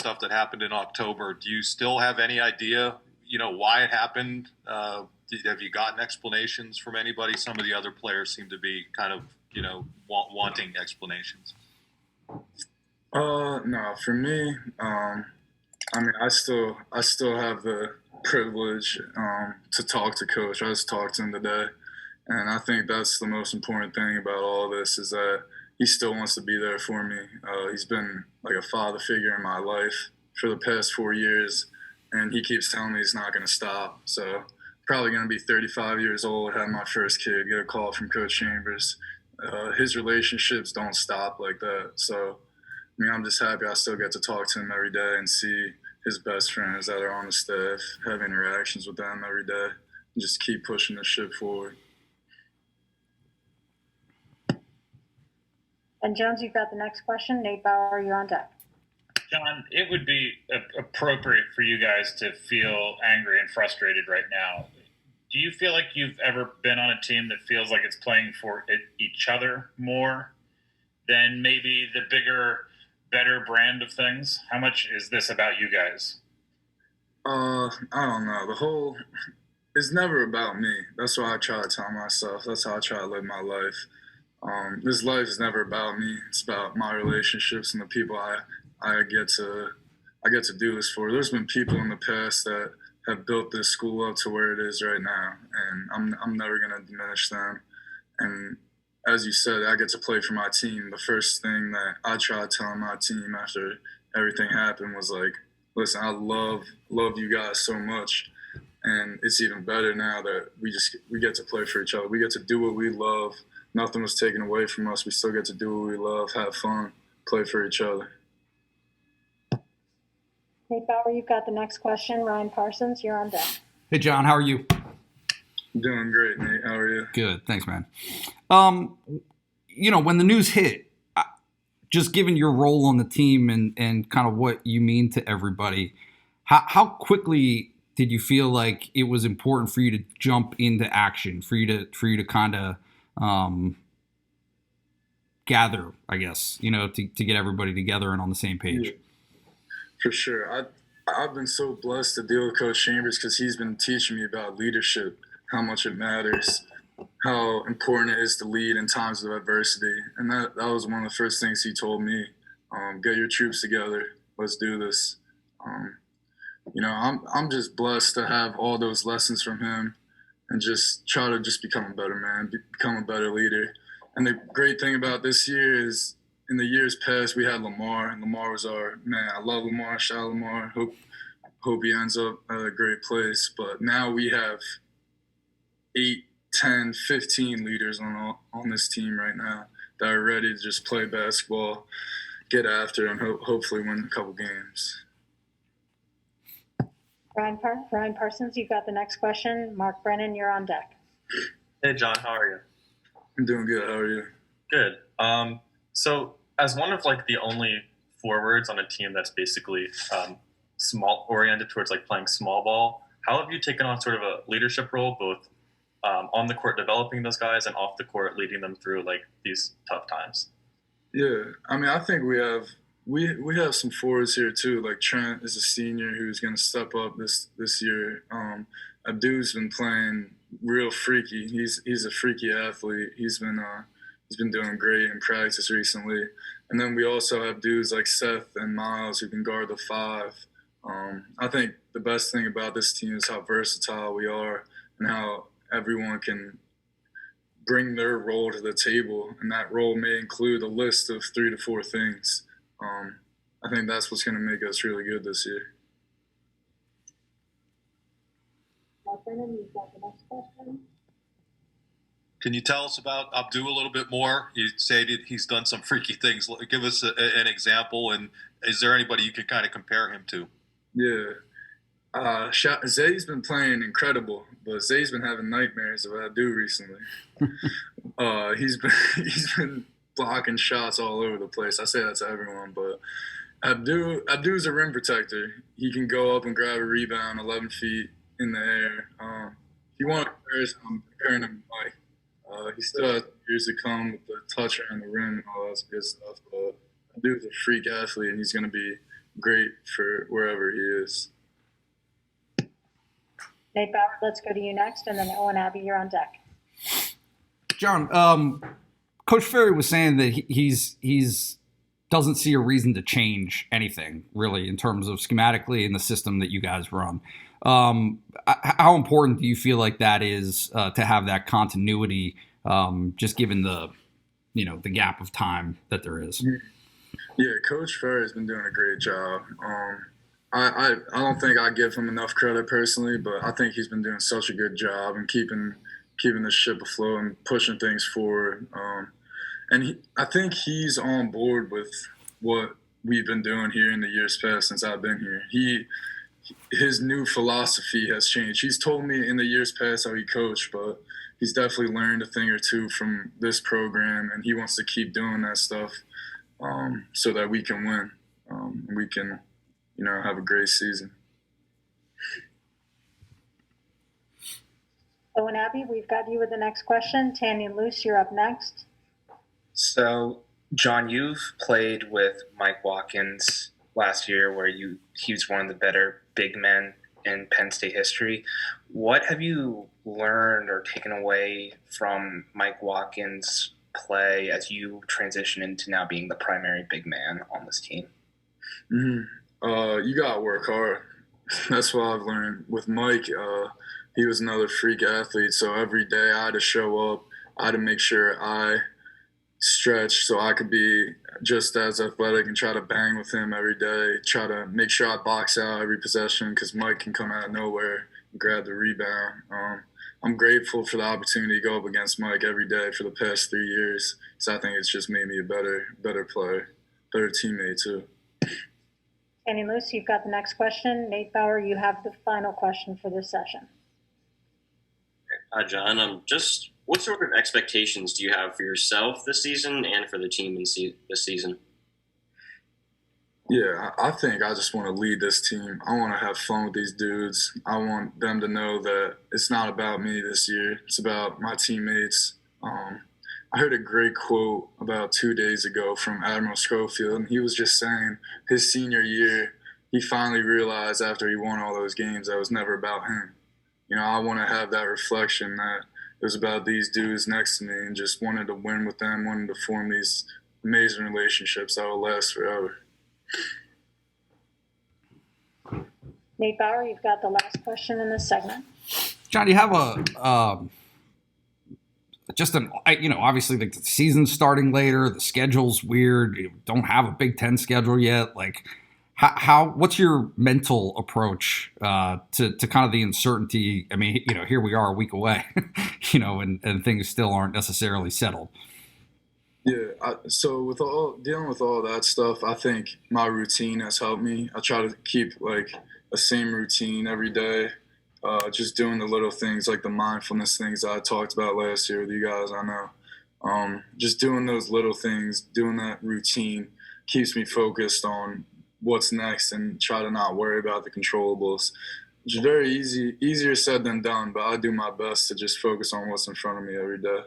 stuff that happened in October. Do you still have any idea, why it happened? Have you gotten explanations from anybody? Some of the other players seem to be kind of, wanting explanations. No, for me, I still have the privilege to talk to Coach. I just talked to him today, and I think that's the most important thing about all this is that he still wants to be there for me. He's been like a father figure in my life for the past 4 years, and he keeps telling me he's not going to stop. So probably going to be 35 years old, have my first kid, get a call from Coach Chambers. His relationships don't stop like that. So, I'm just happy I still get to talk to him every day and see his best friends that are on the staff, have interactions with them every day, and just keep pushing the ship forward. And Jones, you've got the next question. Nate Bauer, you're on deck. John, it would be appropriate for you guys to feel angry and frustrated right now. Do you feel like you've ever been on a team that feels like it's playing for each other more than maybe the bigger, better brand of things? How much is this about you guys? I don't know. It's never about me. That's what I try to tell myself. That's how I try to live my life. This life is never about me. It's about my relationships and the people I get to do this for. There's been people in the past that have built this school up to where it is right now, and I'm never gonna diminish them. And as you said, I get to play for my team. The first thing that I tried telling my team after everything happened was like, listen, I love you guys so much, and it's even better now that we get to play for each other. We get to do what we love. Nothing was taken away from us. We still get to do what we love, have fun, play for each other. Nate Bauer, you've got the next question. Ryan Parsons, you're on deck. Hey, John, how are you? Doing great, Nate. How are you? Good. Thanks, man. When the news hit, just given your role on the team and kind of what you mean to everybody, how quickly did you feel like it was important for you to jump into action, for you to kind of gather, I guess, to get everybody together and on the same page? Yeah, for sure. I've been so blessed to deal with Coach Chambers because he's been teaching me about leadership, how much it matters, how important it is to lead in times of adversity. And that was one of the first things he told me. Get your troops together. Let's do this. I'm just blessed to have all those lessons from him and just try to just become a better man, become a better leader. And the great thing about this year is in the years past, we had Lamar, and Lamar was our man. I love Lamar, shout out Lamar. Hope he ends up at a great place. But now we have 8, 10, 15 leaders on this team right now that are ready to just play basketball, get after, and hopefully win a couple games. Ryan Parsons, you've got the next question. Mark Brennan, you're on deck. Hey, John, how are you? I'm doing good. How are you? Good. So as one of the only forwards on a team that's basically small oriented towards playing small ball, how have you taken on sort of a leadership role, both on the court developing those guys and off the court leading them through these tough times? Yeah, I think we have some forwards here too. Like Trent is a senior who's going to step up this year. Updo's been playing real freaky. He's a freaky athlete. He's been doing great in practice recently. And then we also have dudes like Seth and Miles who can guard the 5. I think the best thing about this team is how versatile we are and how everyone can bring their role to the table, and that role may include a list of 3 to 4 things. I think that's what's going to make us really good this year. Brennan, you've got the next question. Can you tell us about Updo a little bit more? You say that he's done some freaky things. Give us an example, and is there anybody you can kind of compare him to? Yeah. Zay's been playing incredible, but Zay's been having nightmares of Updo recently. He's been blocking shots all over the place. I say that to everyone, but Updo's a rim protector. He can go up and grab a rebound 11 feet in the air. If you want to compare him to Mike, he still has years to come with the touch around the rim and all that good stuff. But Updo's a freak athlete, and he's going to be great for wherever he is. Nate Bauer, let's go to you next, and then Owen Abbey, you're on deck. John, Coach Ferry was saying that he's doesn't see a reason to change anything really in terms of schematically in the system that you guys run. How important do you feel like that is to have that continuity, just given the gap of time that there is? Yeah, Coach Ferry has been doing a great job. I don't think I give him enough credit personally, but I think he's been doing such a good job and keeping the ship afloat and pushing things forward. I think he's on board with what we've been doing here in the years past since I've been here. His new philosophy has changed. He's told me in the years past how he coached, but he's definitely learned a thing or two from this program, and he wants to keep doing that stuff so that we can win. We can, have a great season. Owen Abbey, we've got you with the next question. Tanny and Luce, you're up next. So, John, you've played with Mike Watkins last year where he was one of the better big men in Penn State history. What have you learned or taken away from Mike Watkins' play as you transition into now being the primary big man on this team? You got to work hard. That's what I've learned. With Mike, he was another freak athlete, so every day I had to show up. I had to make sure I stretch so I could be just as athletic and try to bang with him every day, try to make sure I box out every possession because Mike can come out of nowhere and grab the rebound. I'm grateful for the opportunity to go up against Mike every day for the past 3 years, so I think it's just made me a better player, better teammate too. Tanny and Luce, you've got the next question. Nate Bauer, you have the final question for this session. Hi, John. Just what sort of expectations do you have for yourself this season and for the team this season? Yeah, I think I just want to lead this team. I want to have fun with these dudes. I want them to know that it's not about me this year. It's about my teammates. I heard a great quote about 2 days ago from Admiral Schofield, and he was just saying his senior year, he finally realized after he won all those games that it was never about him. I want to have that reflection that it was about these dudes next to me and just wanted to win with them, wanted to form these amazing relationships that will last forever. Nate Bauer, you've got the last question in this segment. John, you have obviously like the season's starting later, the schedule's weird. You don't have a Big Ten schedule yet. Like, what's your mental approach to kind of the uncertainty? I mean, here we are a week away, and things still aren't necessarily settled. Yeah, so dealing with all that stuff, I think my routine has helped me. I try to keep like a same routine every day, just doing the little things like the mindfulness things I talked about last year with you guys. I know, just doing those little things, doing that routine keeps me focused on what's next and try to not worry about the controllables. It's very easier said than done, but I do my best to just focus on what's in front of me every day.